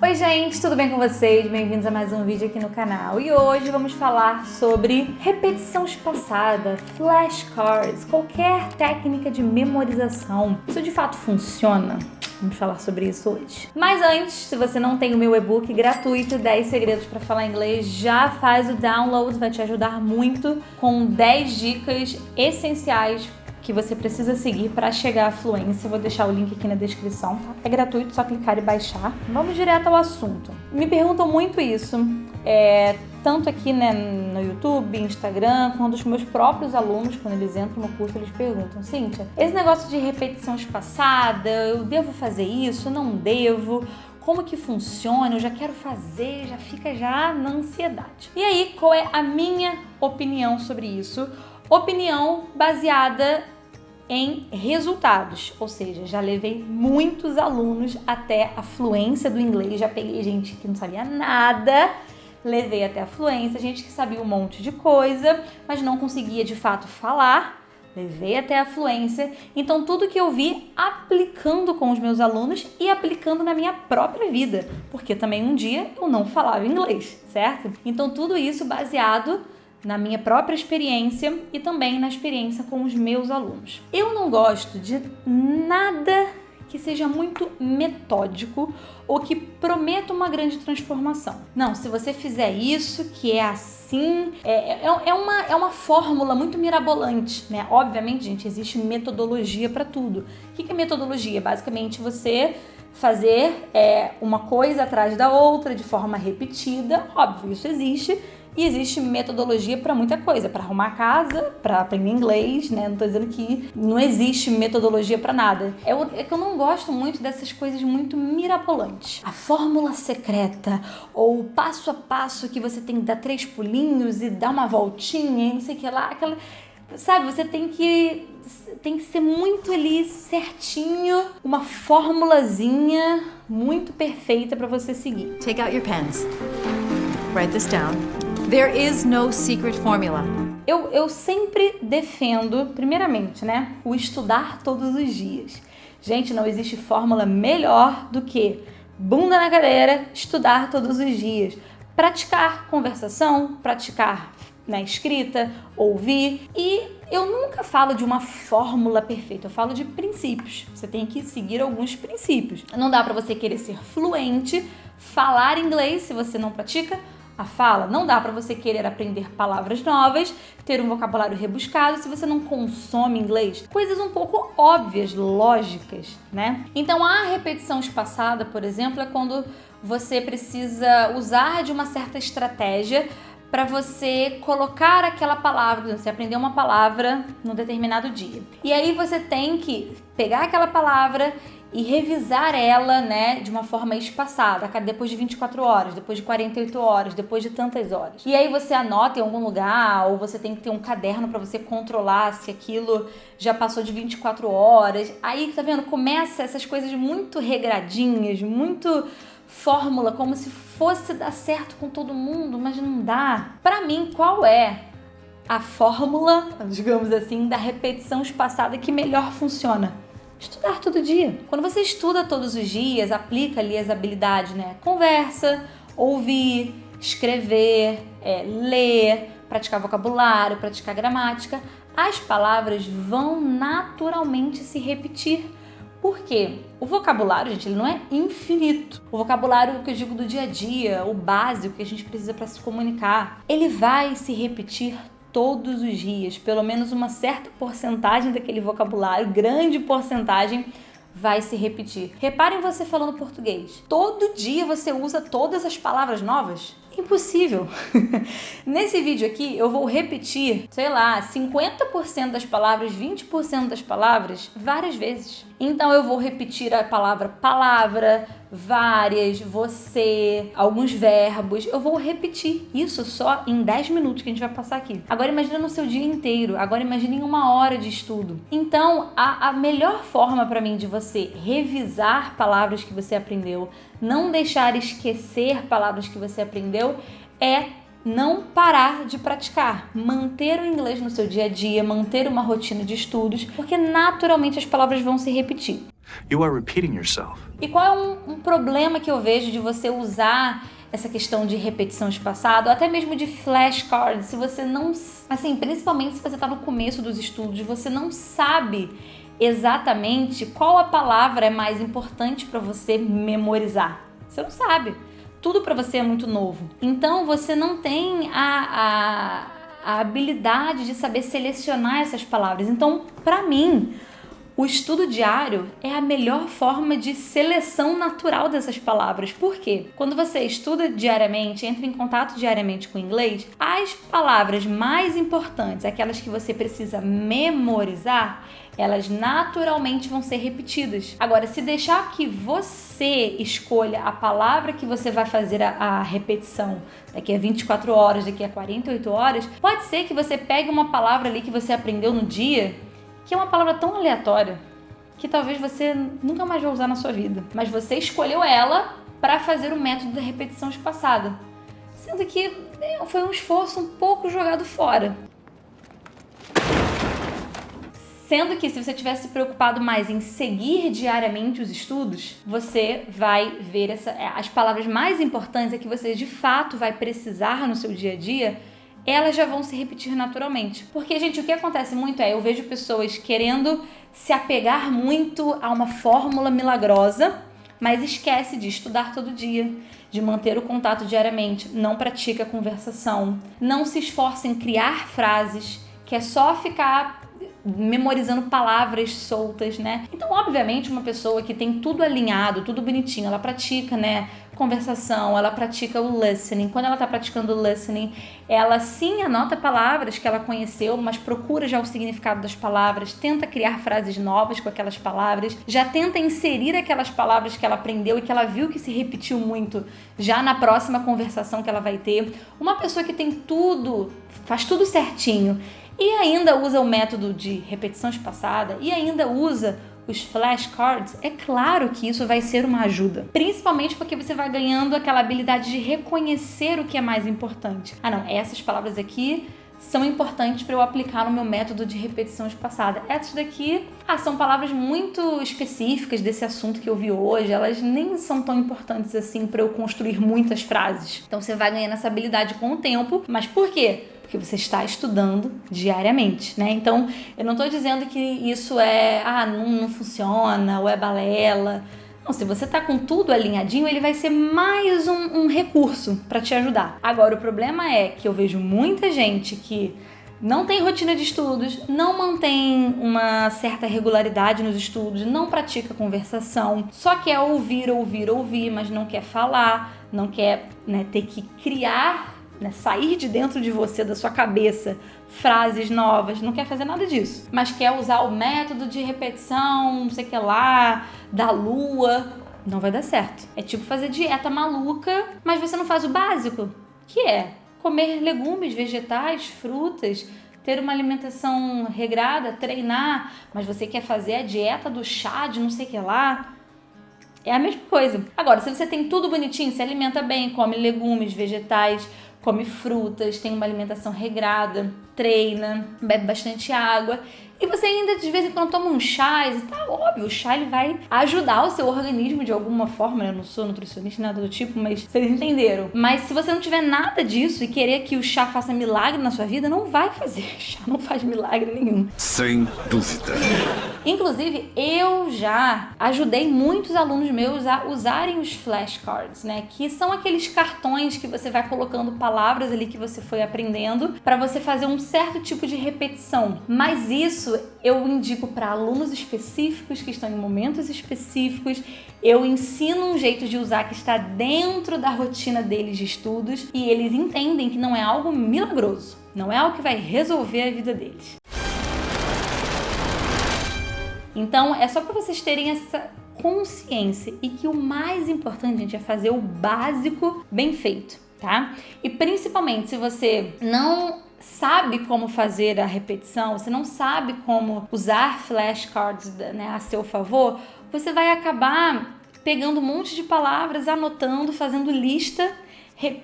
Oi gente, tudo bem com vocês? Bem-vindos a mais um vídeo aqui no canal. E hoje vamos falar sobre repetição espaçada, flashcards, qualquer técnica de memorização. Isso de fato funciona? Vamos falar sobre isso hoje. Mas antes, se você não tem o meu e-book gratuito 10 segredos para falar inglês, já faz o download, vai te ajudar muito com 10 dicas essenciais que você precisa seguir para chegar à fluência. Eu vou deixar o link aqui na descrição, tá? É gratuito, só clicar e baixar. Vamos direto ao assunto. Me perguntam muito isso, tanto aqui, né, no YouTube, Instagram, quanto os meus próprios alunos, quando eles entram no curso, eles perguntam: Cíntia, esse negócio de repetição espaçada, eu devo fazer isso? Não devo? Como que funciona? Eu já quero fazer, já fica já na ansiedade. E aí, qual é a minha opinião sobre isso? Opinião baseada em resultados, ou seja, já levei muitos alunos até a fluência do inglês, já peguei gente que não sabia nada, levei até a fluência, gente que sabia um monte de coisa, mas não conseguia de fato falar, levei até a fluência. Então tudo que eu vi aplicando com os meus alunos e aplicando na minha própria vida, porque também um dia eu não falava inglês, certo? Então tudo isso baseado na minha própria experiência e também na experiência com os meus alunos. Eu não gosto de nada que seja muito metódico ou que prometa uma grande transformação. Não, se você fizer isso, que é assim, é uma fórmula muito mirabolante, né? Obviamente, gente, existe metodologia para tudo. O que é metodologia? Basicamente, você fazer uma coisa atrás da outra de forma repetida. Óbvio, isso existe. E existe metodologia para muita coisa, para arrumar a casa, para aprender inglês, né? Não tô dizendo que não existe metodologia para nada. É que eu não gosto muito dessas coisas muito mirabolantes. A fórmula secreta, ou o passo a passo que você tem que dar 3 pulinhos e dar uma voltinha e não sei o que lá, aquela... Sabe, você tem que ser muito ali certinho, uma formulazinha muito perfeita para você seguir. Take out your pens. Write this down. There is no secret formula. Eu sempre defendo, primeiramente, né, o estudar todos os dias. Gente, não existe fórmula melhor do que bunda na cadeira, estudar todos os dias. Praticar conversação, praticar na escrita, ouvir. E eu nunca falo de uma fórmula perfeita, eu falo de princípios. Você tem que seguir alguns princípios. Não dá pra você querer ser fluente, falar inglês se você não pratica a fala. Não dá para você querer aprender palavras novas, ter um vocabulário rebuscado se você não consome inglês. Coisas um pouco óbvias, lógicas, né? Então a repetição espaçada, por exemplo, é quando você precisa usar de uma certa estratégia para você colocar aquela palavra, você aprendeu uma palavra num determinado dia. E aí você tem que pegar aquela palavra e revisar ela, né, de uma forma espaçada, depois de 24 horas, depois de 48 horas, depois de tantas horas. E aí você anota em algum lugar, ou você tem que ter um caderno para você controlar se aquilo já passou de 24 horas. Aí, tá vendo? Começa essas coisas muito regradinhas, muito fórmula, como se fosse dar certo com todo mundo, mas não dá. Para mim, qual é a fórmula, digamos assim, da repetição espaçada que melhor funciona? Estudar todo dia. Quando você estuda todos os dias, aplica ali as habilidades, né? Conversa, ouvir, escrever, ler, praticar vocabulário, praticar gramática, as palavras vão naturalmente se repetir. Por quê? O vocabulário, gente, ele não é infinito. O vocabulário que eu digo do dia a dia, o básico que a gente precisa para se comunicar, ele vai se repetir todos os dias. Pelo menos uma certa porcentagem daquele vocabulário, grande porcentagem, vai se repetir. Reparem você falando português. Todo dia você usa todas as palavras novas? Impossível. Nesse vídeo aqui eu vou repetir, 50% das palavras, 20% das palavras várias vezes. Então eu vou repetir a palavra, várias, você, alguns verbos. Eu vou repetir isso só em 10 minutos que a gente vai passar aqui. Agora imagina no seu dia inteiro, agora imagina em 1 hora de estudo. Então a melhor forma para mim de você revisar palavras que você aprendeu, não deixar esquecer palavras que você aprendeu, é não parar de praticar, manter o inglês no seu dia a dia, manter uma rotina de estudos, porque naturalmente as palavras vão se repetir. You are repeating yourself. E qual é um problema que eu vejo de você usar essa questão de repetição espaçada, ou até mesmo de flashcards, se você não... Assim, principalmente se você está no começo dos estudos, você não sabe exatamente qual a palavra é mais importante para você memorizar. Você não sabe. Tudo para você é muito novo. Então, você não tem a habilidade de saber selecionar essas palavras. Então, para mim, o estudo diário é a melhor forma de seleção natural dessas palavras. Por quê? Quando você estuda diariamente, entra em contato diariamente com o inglês, as palavras mais importantes, aquelas que você precisa memorizar, elas naturalmente vão ser repetidas. Agora, se deixar que você escolha a palavra que você vai fazer a repetição daqui a 24 horas, daqui a 48 horas, pode ser que você pegue uma palavra ali que você aprendeu no dia, que é uma palavra tão aleatória que talvez você nunca mais vai usar na sua vida. Mas você escolheu ela para fazer o método da repetição espaçada. Sendo que foi um esforço um pouco jogado fora. Sendo que se você tivesse se preocupado mais em seguir diariamente os estudos, você vai ver as palavras mais importantes que você de fato vai precisar no seu dia a dia, elas já vão se repetir naturalmente. Porque, gente, o que acontece muito eu vejo pessoas querendo se apegar muito a uma fórmula milagrosa, mas esquece de estudar todo dia, de manter o contato diariamente, não pratica a conversação, não se esforça em criar frases, que é só ficar memorizando palavras soltas, né? Então, obviamente, uma pessoa que tem tudo alinhado, tudo bonitinho, ela pratica, né, conversação, ela pratica o listening. Quando ela tá praticando o listening, ela sim anota palavras que ela conheceu, mas procura já o significado das palavras, tenta criar frases novas com aquelas palavras, já tenta inserir aquelas palavras que ela aprendeu e que ela viu que se repetiu muito já na próxima conversação que ela vai ter. Uma pessoa que tem tudo, faz tudo certinho, e ainda usa o método de repetição espaçada e ainda usa os flashcards, é claro que isso vai ser uma ajuda. Principalmente porque você vai ganhando aquela habilidade de reconhecer o que é mais importante. Ah não, essas palavras aqui são importantes para eu aplicar no meu método de repetição espaçada. Essas daqui, são palavras muito específicas desse assunto que eu vi hoje, elas nem são tão importantes assim para eu construir muitas frases. Então você vai ganhando essa habilidade com o tempo, mas por quê? Porque você está estudando diariamente, né? Então, eu não estou dizendo que isso não funciona ou é balela. Não, se você está com tudo alinhadinho, ele vai ser mais um recurso para te ajudar. Agora, o problema é que eu vejo muita gente que não tem rotina de estudos, não mantém uma certa regularidade nos estudos, não pratica conversação, só quer ouvir, mas não quer falar, não quer, né, ter que criar, sair de dentro de você, da sua cabeça, frases novas, não quer fazer nada disso, mas quer usar o método de repetição, não sei o que lá, da lua, não vai dar certo. É tipo fazer dieta maluca, mas você não faz o básico, que é comer legumes, vegetais, frutas, ter uma alimentação regrada, treinar, mas você quer fazer a dieta do chá de não sei o que lá. É a mesma coisa. Agora, se você tem tudo bonitinho, se alimenta bem, come legumes, vegetais, come frutas, tem uma alimentação regrada, treina, bebe bastante água e você ainda de vez em quando toma um chá, e tá óbvio, o chá ele vai ajudar o seu organismo de alguma forma, né? Eu não sou nutricionista, nada do tipo, mas vocês entenderam. Mas se você não tiver nada disso e querer que o chá faça milagre na sua vida, não vai fazer. Chá não faz milagre nenhum. Sem dúvida. Inclusive, eu já ajudei muitos alunos meus a usarem os flashcards, né? Que são aqueles cartões que você vai colocando palavras ali que você foi aprendendo para você fazer um certo tipo de repetição. Mas isso eu indico para alunos específicos que estão em momentos específicos. Eu ensino um jeito de usar que está dentro da rotina deles de estudos e eles entendem que não é algo milagroso, não é algo que vai resolver a vida deles. Então, é só para vocês terem essa consciência e que o mais importante, gente, é fazer o básico bem feito, tá? E principalmente se você não sabe como fazer a repetição, você não sabe como usar flashcards, né, a seu favor, você vai acabar pegando um monte de palavras, anotando, fazendo lista,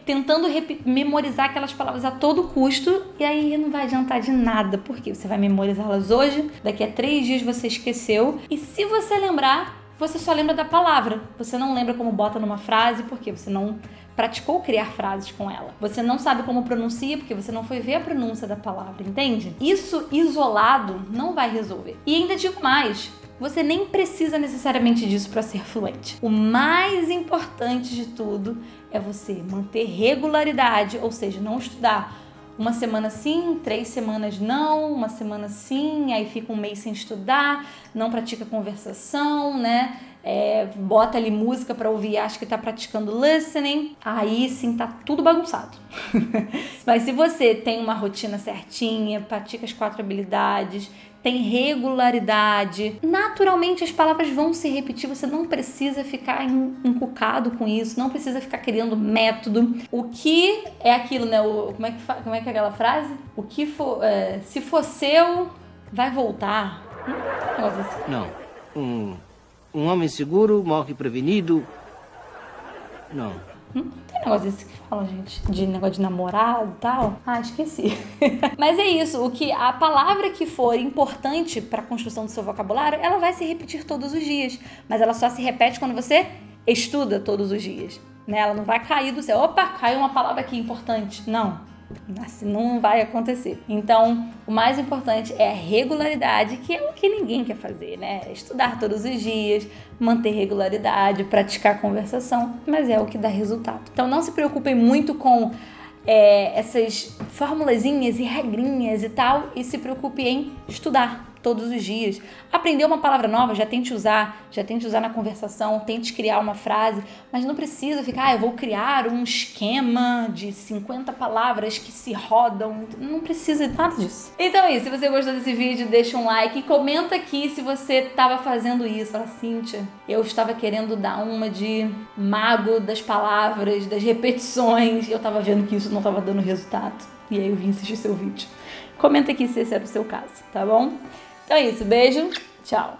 tentando memorizar aquelas palavras a todo custo, e aí não vai adiantar de nada, porque você vai memorizá-las hoje, daqui a 3 dias você esqueceu, e se você lembrar, você só lembra da palavra. Você não lembra como bota numa frase, porque você não praticou criar frases com ela. Você não sabe como pronuncia, porque você não foi ver a pronúncia da palavra, entende? Isso isolado não vai resolver. E ainda digo mais, você nem precisa necessariamente disso para ser fluente. O mais importante de tudo é você manter regularidade, ou seja, não estudar uma semana sim, 3 semanas não, uma semana sim, aí fica um mês sem estudar, não pratica conversação, né? Bota ali música para ouvir e acha que tá praticando listening, aí sim tá tudo bagunçado. Mas se você tem uma rotina certinha, pratica as 4 habilidades, tem regularidade, naturalmente as palavras vão se repetir, você não precisa ficar encucado com isso, não precisa ficar criando método. O que é aquilo, né? Como é que é aquela frase? O que for, se for seu, vai voltar. Não tem negócio assim. Não. Um homem seguro morre prevenido. Não. Não tem negócio desse que fala, gente, de negócio de namorado e tal. Ah, esqueci. Mas é isso, a palavra que for importante para a construção do seu vocabulário, ela vai se repetir todos os dias, mas ela só se repete quando você estuda todos os dias, né? Ela não vai cair do céu, opa, caiu uma palavra aqui importante. Não. Assim não vai acontecer. Então, o mais importante é a regularidade, que é o que ninguém quer fazer, né? Estudar todos os dias, manter regularidade, praticar conversação, mas é o que dá resultado. Então, não se preocupem muito com essas formulazinhas e regrinhas e tal, e se preocupe em estudar todos os dias. Aprender uma palavra nova, já tente usar na conversação, tente criar uma frase, mas não precisa ficar, eu vou criar um esquema de 50 palavras que se rodam, não precisa de nada disso. Então é isso, se você gostou desse vídeo, deixa um like e comenta aqui se você estava fazendo isso. Fala, Cíntia, eu estava querendo dar uma de mago das palavras, das repetições, e eu estava vendo que isso não estava dando resultado, e aí eu vim assistir seu vídeo. Comenta aqui se esse era o seu caso, tá bom? Então é isso, beijo, tchau!